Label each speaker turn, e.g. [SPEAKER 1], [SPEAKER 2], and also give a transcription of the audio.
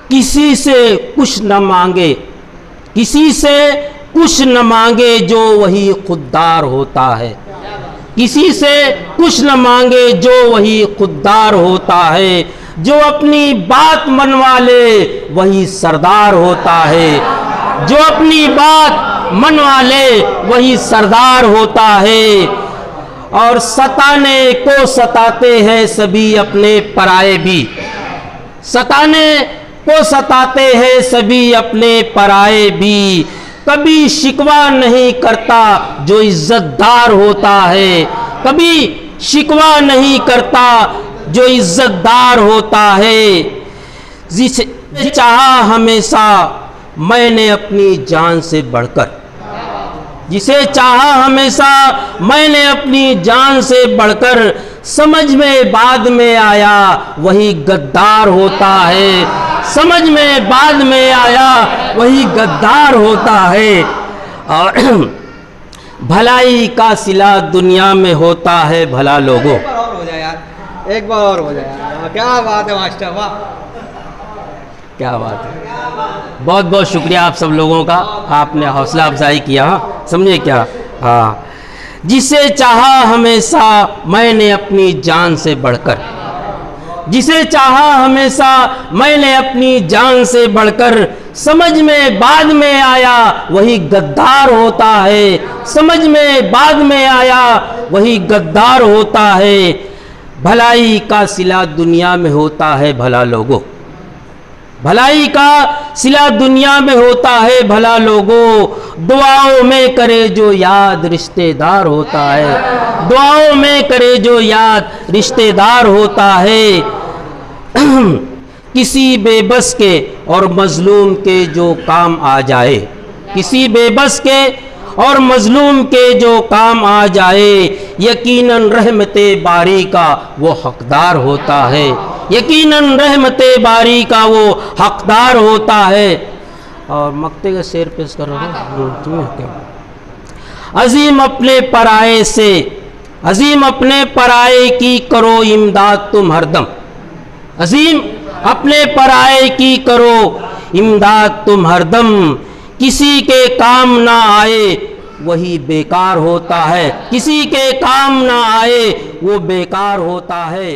[SPEAKER 1] किसी से कुछ न मांगे, किसी से कुछ न मांगे जो वही खुददार होता है। किसी से कुछ न मांगे जो वही खुददार होता है। जो अपनी बात मनवा ले वही सरदार होता है। जो अपनी बात मनवा ले वही सरदार होता है। और सताने को सताते हैं सभी अपने पराए भी। सताने को सताते हैं सभी अपने पराए भी। कभी शिकवा नहीं करता जो इज्जतदार होता है। कभी शिकवा नहीं करता जो इज्जतदार होता है। जिसे चाहा हमेशा मैंने अपनी जान से बढ़कर, जिसे चाहा हमेशा मैंने अपनी जान से बढ़कर, समझ में बाद में आया वही गद्दार होता है। समझ में बाद में आया वही गद्दार होता है। और भलाई का सिला दुनिया में होता है भला लोगों।
[SPEAKER 2] एक बार और हो जाए यार, एक बार और हो जाए यार। क्या बात है मास्टर, वाह
[SPEAKER 1] क्या बात है। बहुत बहुत शुक्रिया आप सब लोगों का, आपने हौसला अफजाई किया। समझे क्या? हाँ, जिसे चाहा हमेशा मैंने अपनी जान से बढ़कर, जिसे चाहा हमेशा मैंने अपनी जान से बढ़कर, समझ में बाद में आया वही गद्दार होता है। समझ में बाद में आया वही गद्दार होता है। भलाई का सिला दुनिया में होता है भला लोगों। भलाई का सिला दुनिया में होता है भला लोगों। दुआओं में करे जो याद रिश्तेदार होता है। दुआओं में करे जो याद रिश्तेदार होता है। किसी बेबस के और मजलूम के जो काम आ जाए, किसी बेबस के और मजलूम के जो काम आ जाए, यकीनन रहमते बारी का वो हकदार होता है। यकीनन रहमते बारी का वो हकदार होता है। और मक्ते का शेर पेश कर रहा हूँ। अजीम अपने पराए से, अजीम अपने पराए की करो इमदाद तुम हरदम। अजीम अपने पराए की करो इमदाद तुम हरदम। किसी के काम ना आए वही बेकार होता है। किसी के काम ना आए वो बेकार होता है।